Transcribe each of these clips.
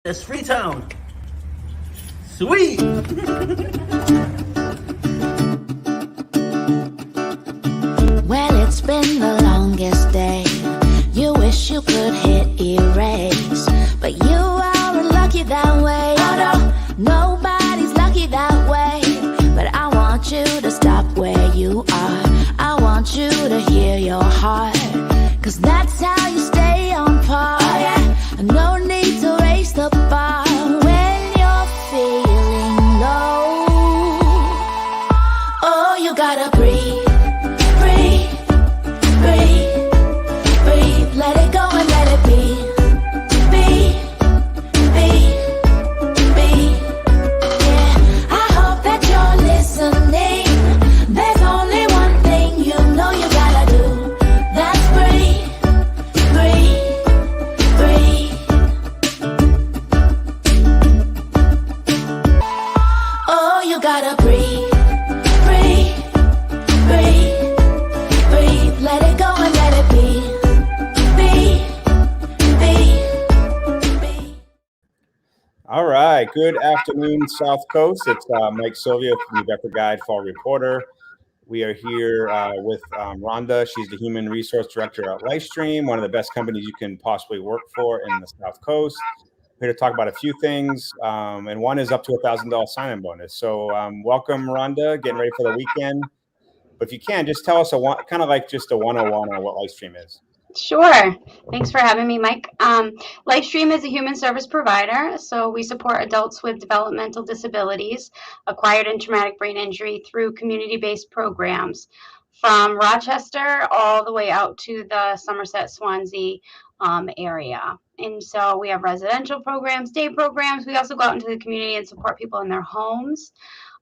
It's Freetown. Sweet. Well, it's been the longest day. You wish you could hit erase, but you aren't lucky that way. Oh no, nobody's lucky that way. But I want you to stop where you are. I want you to hear your heart, 'cause that's how you stay on par. Oh yeah, no need to raise the bar when you're feeling low. Oh, you gotta breathe. Let it go and let it be. Yeah, I hope that you're listening. There's only one thing you know you gotta do. That's breathe. Oh, you gotta breathe. Let it go and let it be. All right. Good afternoon, South Coast. It's Mike Sylvia from New Bedford Guide Fall Reporter. We are here with Rhonda. She's the Human Resource Director at Lifestream, one of the best companies you can possibly work for in the South Coast. We're here to talk about a few things, and one is up to $1,000 sign-in bonus. So welcome, Rhonda, getting ready for the weekend. But if you can, just tell us kind of like just a 101 on what Lifestream is. Sure. Thanks for having me, Mike. Lifestream is a human service provider, so we support adults with developmental disabilities, acquired and traumatic brain injury through community-based programs from Rochester all the way out to the Somerset, Swansea area. And so we have residential programs, day programs. We also go out into the community and support people in their homes.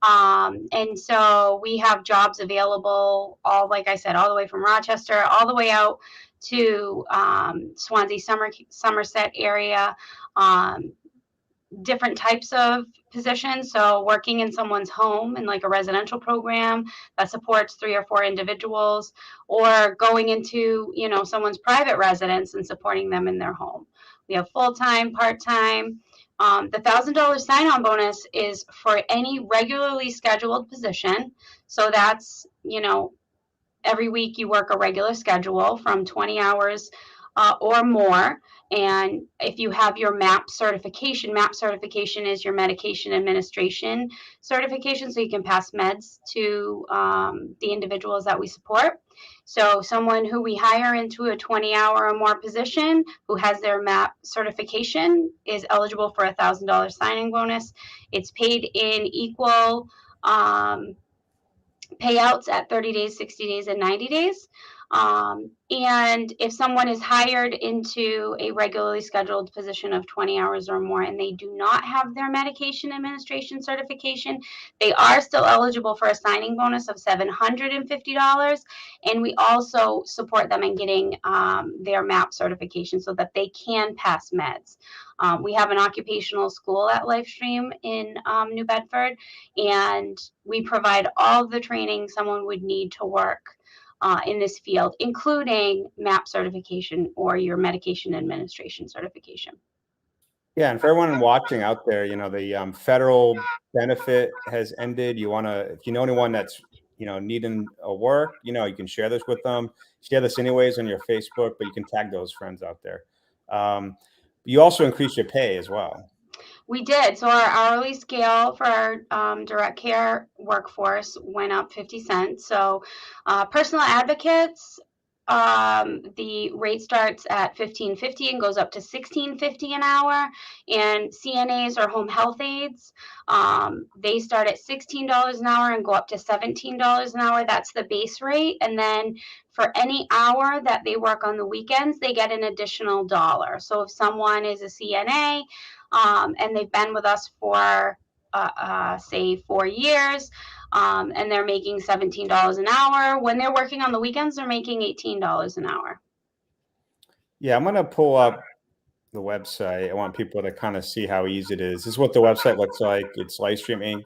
And so we have jobs available, all, like I said, all the way from Rochester, all the way out to Swansea, Somerset area, different types of positions. So working in someone's home in like a residential program that supports 3 or 4 individuals, or going into, someone's private residence and supporting them in their home. We have full-time, part-time. The $1,000 sign-on bonus is for any regularly scheduled position. So that's, every week you work a regular schedule from 20 hours or more. And if you have your MAP certification is your medication administration certification, so you can pass meds to the individuals that we support. So someone who we hire into a 20-hour or more position who has their MAP certification is eligible for a $1,000 signing bonus. It's paid in equal payouts at 30 days, 60 days, and 90 days. And if someone is hired into a regularly scheduled position of 20 hours or more and they do not have their medication administration certification, they are still eligible for a signing bonus of $750. And we also support them in getting their MAP certification so that they can pass meds. We have an occupational school at Lifestream in New Bedford, and we provide all the training someone would need to work in this field, including MAP certification or your medication administration certification. Yeah, and for everyone watching out there, the federal benefit has ended. If you know anyone that's, needing a work, you can share this with them. Share this anyways on your Facebook, but you can tag those friends out there. You also increase your pay as well. We did. So our hourly scale for our direct care workforce went up 50 cents. So personal advocates, the rate starts at $15.50 and goes up to $16.50 an hour. And CNAs or home health aides, they start at $16 an hour and go up to $17 an hour. That's the base rate. And then for any hour that they work on the weekends, they get an additional $1. So if someone is a CNA, and they've been with us for, say, 4 years, and they're making $17 an hour. When they're working on the weekends, they're making $18 an hour. Yeah, I'm going to pull up the website. I want people to kind of see how easy it is. This is what the website looks like. It's Lifestream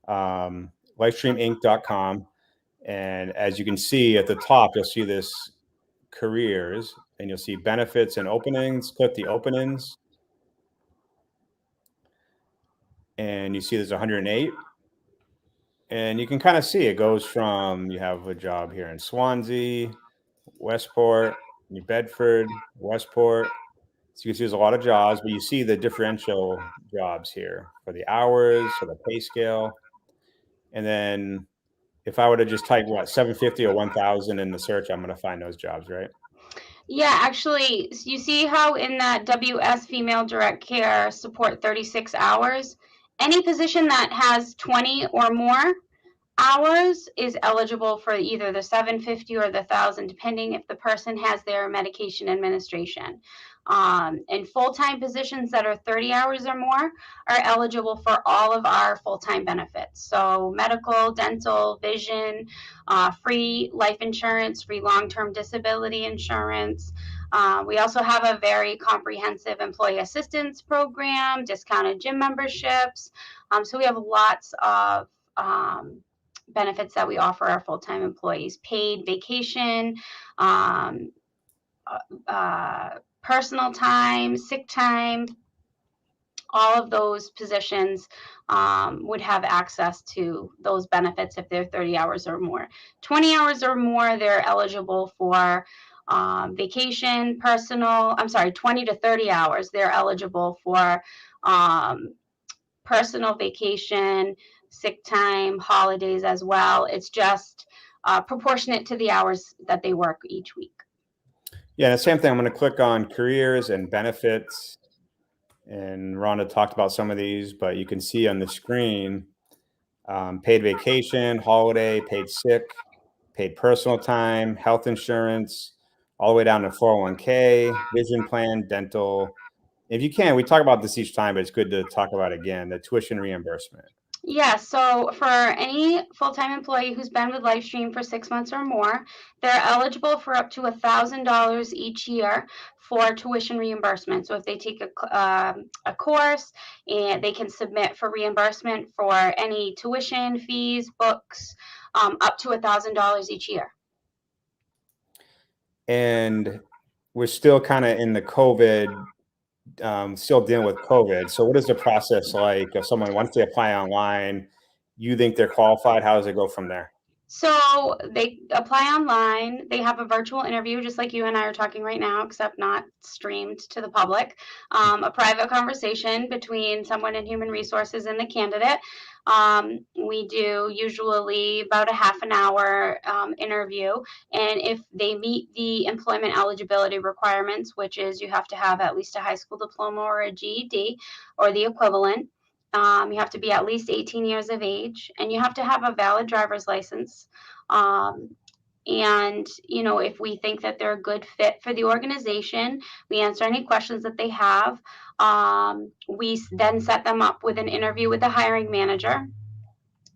Inc., lifestreaminc.com. And as you can see at the top, you'll see this careers, and you'll see benefits and openings. Click the openings. and you see there's 108. And you can kind of see it goes from, you have a job here in Swansea, Westport, New Bedford, Westport. So you can see there's a lot of jobs, but you see the differential jobs here for the hours, for the pay scale. And then if I were to just type 750 or 1000 in the search, I'm going to find those jobs, right? Yeah, actually, you see how in that WS female direct care support 36 hours, any position that has 20 or more hours is eligible for either the 750 or the 1000, depending if the person has their medication administration. And full-time positions that are 30 hours or more are eligible for all of our full-time benefits. So medical, dental, vision, free life insurance, free long-term disability insurance. We also have a very comprehensive employee assistance program, discounted gym memberships. So we have lots of benefits that we offer our full-time employees: paid vacation, personal time, sick time. All of those positions would have access to those benefits if they're 30 hours or more. 20 hours or more, they're eligible for vacation, 20 to 30 hours, they're eligible for personal vacation, sick time, holidays as well. It's just proportionate to the hours that they work each week. Yeah, the same thing. I'm going to click on careers and benefits. And Rhonda talked about some of these, but you can see on the screen paid vacation, holiday, paid sick, paid personal time, health insurance, all the way down to 401k, vision plan, dental. If you can, we talk about this each time, but it's good to talk about it again, the tuition reimbursement. Yeah, so for any full-time employee who's been with Lifestream for 6 months or more, they're eligible for up to $1,000 each year for tuition reimbursement. So if they take a course, and they can submit for reimbursement for any tuition, fees, books, up to $1,000 each year. And we're still kind of in the COVID, still dealing with COVID. So what is the process like if someone, once they apply online, you think they're qualified? How does it go from there? So they apply online. They have a virtual interview, just like you and I are talking right now, except not streamed to the public. A private conversation between someone in human resources and the candidate. We do usually about a half an hour interview. And if they meet the employment eligibility requirements, which is you have to have at least a high school diploma or a GED or the equivalent, you have to be at least 18 years of age, and you have to have a valid driver's license. And, if we think that they're a good fit for the organization, we answer any questions that they have. We then set them up with an interview with the hiring manager.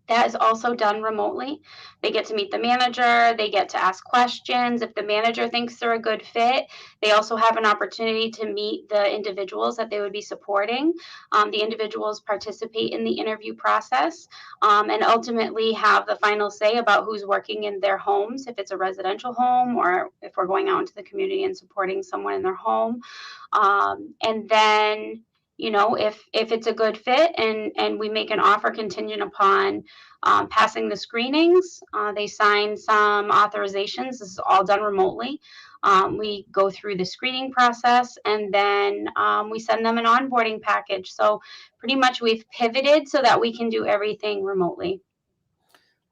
That is also done remotely. They get to meet the manager. They get to ask questions. If the manager thinks they're a good fit, they also have an opportunity to meet the individuals that they would be supporting. The individuals participate in the interview process and ultimately have the final say about who's working in their homes, if it's a residential home or if we're going out into the community and supporting someone in their home. And then if it's a good fit and we make an offer contingent upon passing the screenings, they sign some authorizations. This is all done remotely. We go through the screening process and then we send them an onboarding package. So pretty much we've pivoted so that we can do everything remotely.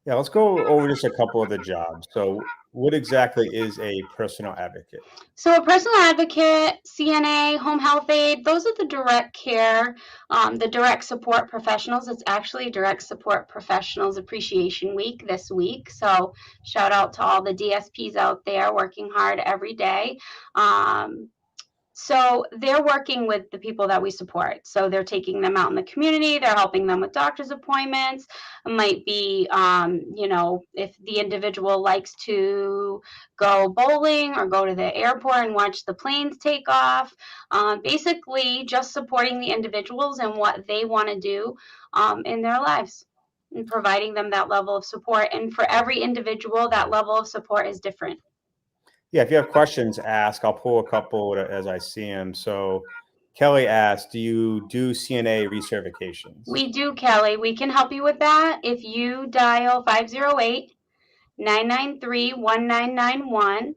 Yeah, let's go over just a couple of the jobs. So what exactly is a personal advocate? So a personal advocate, CNA, home health aide, those are the direct care, the direct support professionals. It's actually Direct Support Professionals Appreciation Week this week. So shout out to all the DSPs out there working hard every day. So they're working with the people that we support. So they're taking them out in the community. They're helping them with doctor's appointments. It might be, if the individual likes to go bowling or go to the airport and watch the planes take off. Basically, just supporting the individuals and what they want to do in their lives and providing them that level of support. And for every individual, that level of support is different. Yeah, if you have questions, ask. I'll pull a couple as I see them. So Kelly asked, do you do CNA recertifications? We do, Kelly. We can help you with that. If you dial 508-993-1991,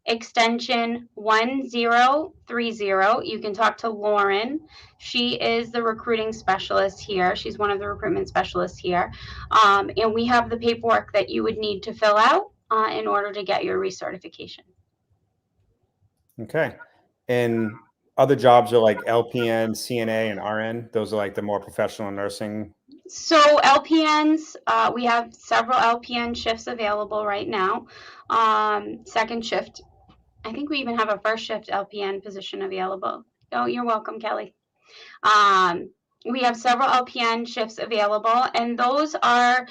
extension 1030, you can talk to Lauren. She is the recruiting specialist here. She's one of the recruitment specialists here. And we have the paperwork that you would need to fill out in order to get your recertification. Okay. And other jobs are like LPN, CNA, and RN. Those are like the more professional nursing. So LPNs, we have several LPN shifts available right now. Second shift, I think we even have a first shift LPN position available. Oh, you're welcome, Kelly. We have several LPN shifts available, and those are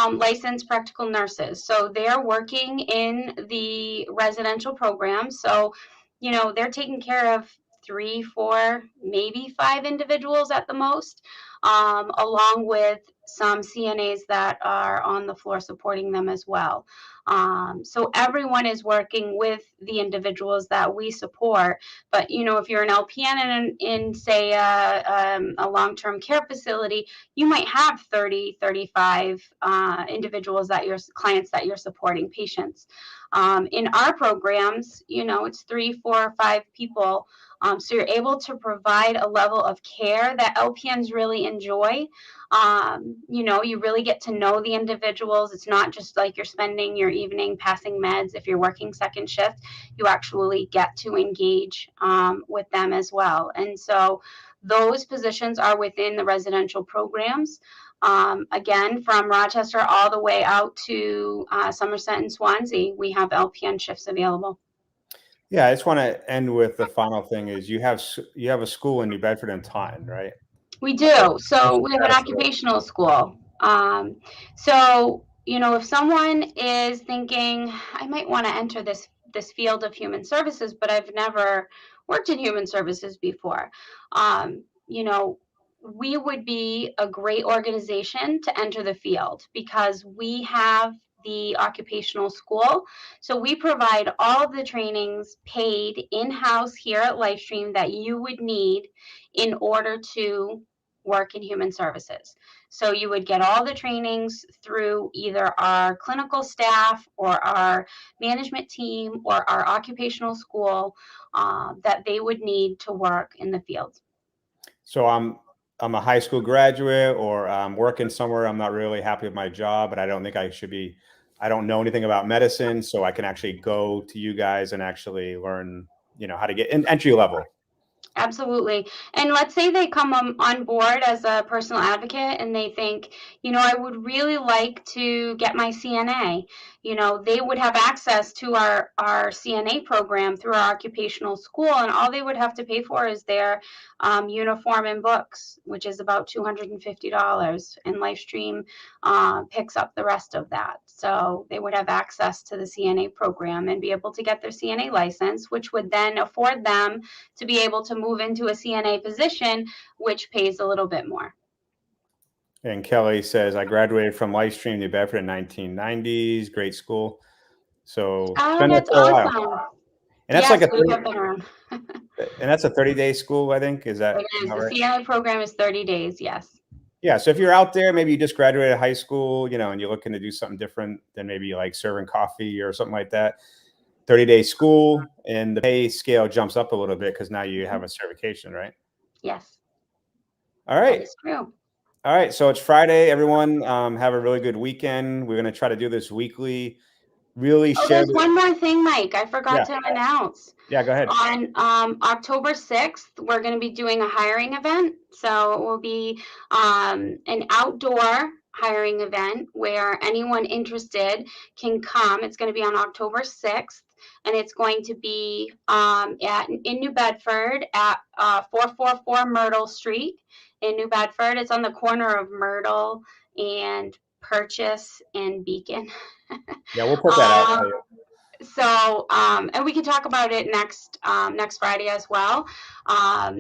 licensed practical nurses. So they're working in the residential program. So, you know, they're taking care of 3, 4, maybe 5 individuals at the most, along with some CNAs that are on the floor supporting them as well. So everyone is working with the individuals that we support. But, you know, if you're an LPN in say, a long-term care facility, you might have 30, 35 individuals that your clients that you're supporting, patients. In our programs, you know, it's 3, 4, 5 people. So you're able to provide a level of care that LPNs really enjoy. You know, you really get to know the individuals. It's not just like you're spending your evening passing meds. If you're working second shift, you actually get to engage with them as well. And so those positions are within the residential programs. Again, from Rochester all the way out to Somerset and Swansea, we have LPN shifts available. Yeah, I just want to end with the final thing is you have a school in New Bedford and Taunton, right? We do. So we have an occupational school. So, you know, if someone is thinking, I might want to enter this field of human services, but I've never worked in human services before, you know, we would be a great organization to enter the field because we have the occupational school. So we provide all of the trainings paid in-house here at Lifestream that you would need in order to work in human services. So you would get all the trainings through either our clinical staff or our management team or our occupational school that they would need to work in the field. So I'm a high school graduate, or I'm working somewhere. I'm not really happy with my job, but I don't think I should be. I don't know anything about medicine, so I can actually go to you guys and actually learn, you know, how to get in entry level. Absolutely. And let's say they come on board as a personal advocate and they think, you know, I would really like to get my CNA. You know, they would have access to our CNA program through our occupational school, and all they would have to pay for is their uniform and books, which is about $250, and Lifestream picks up the rest of that. So they would have access to the CNA program and be able to get their CNA license, which would then afford them to be able to move into a CNA position, which pays a little bit more. And Kelly says, I graduated from Lifestream New Bedford in 1990s. Great school. So Oh, that's awesome. And that's yes, like a 30, have been around. and that's a 30-day school, I think. Is that It is. The right? CNA program is 30 days, yes. Yeah. So if you're out there, maybe you just graduated high school, you know, and you're looking to do something different than maybe like serving coffee or something like that. 30-day school, and the pay scale jumps up a little bit because now you have a certification, right? Yes. All right. That is true. All right. So it's Friday. Everyone have a really good weekend. We're going to try to do this weekly. Really share. There's one more thing, Mike. I forgot to announce. Yeah, go ahead. On October 6th, we're going to be doing a hiring event. So it will be an outdoor hiring event where anyone interested can come. It's going to be on October 6th, and it's going to be in New Bedford at 444 Myrtle Street in New Bedford. It's on the corner of Myrtle and Purchase and Beacon. Yeah, we'll put that out for you. So, and we can talk about it next Friday as well.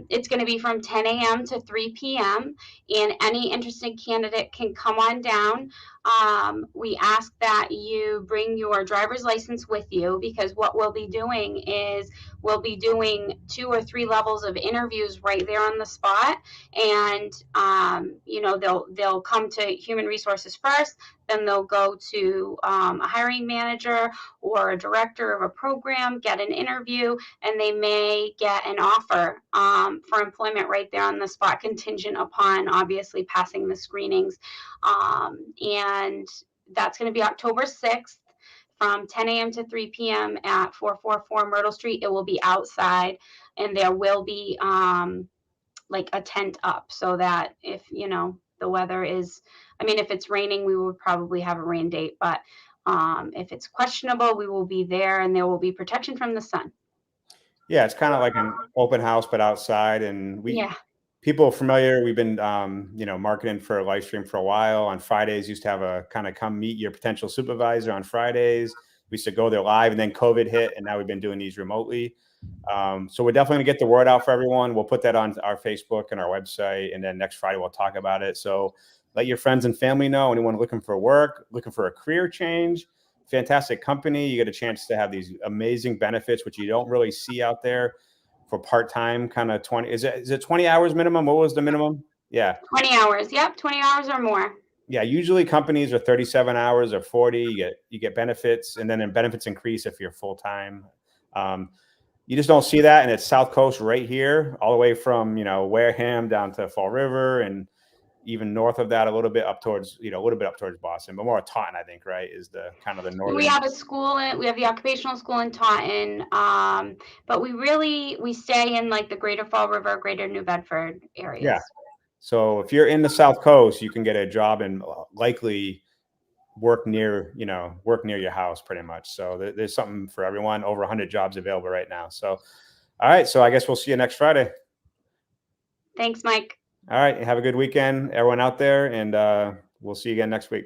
It's going to be from 10 a.m. to 3 p.m. and any interested candidate can come on down. we ask that you bring your driver's license with you, because what we'll be doing is we'll be doing 2 or 3 levels of interviews right there on the spot. And, they'll come to human resources first, then they'll go to a hiring manager or a director of a program, get an interview, and they may get an offer for employment right there on the spot, contingent upon obviously passing the screenings. And that's going to be October 6th from 10 a.m. to 3 p.m. at 444 Myrtle Street. It will be outside, and there will be like a tent up, so that if the weather is, if it's raining, we would probably have a rain date, but if it's questionable, we will be there, and there will be protection from the sun. Yeah, it's kind of like an open house, but outside. And Yeah. people familiar, we've been, marketing for Lifestream for a while. On Fridays, used to have a kind of come meet your potential supervisor on Fridays. We used to go there live, and then COVID hit, and now we've been doing these remotely. So we're definitely gonna get the word out for everyone. We'll put that on our Facebook and our website, and then next Friday we'll talk about it. So let your friends and family know. Anyone looking for work, looking for a career change, fantastic company. You get a chance to have these amazing benefits, which you don't really see out there for part-time, kind of 20. Is it 20 hours minimum? What was the minimum? Yeah. 20 hours. Yep. 20 hours or more. Yeah. Usually companies are 37 hours or 40. You get benefits, and then benefits increase if you're full-time. You just don't see that. And it's South Coast right here, all the way from, Wareham down to Fall River, and even north of that, a little bit up towards Boston, but more Taunton, I think, right, is the kind of the northern. We have a school, we have the occupational school in Taunton, but we stay in like the greater Fall River, greater New Bedford areas. Yeah. So if you're in the South Coast, you can get a job and likely work near your house pretty much. So there's something for everyone. Over 100 jobs available right now. So, all right. So I guess we'll see you next Friday. Thanks, Mike. All right. Have a good weekend, everyone out there. And we'll see you again next week.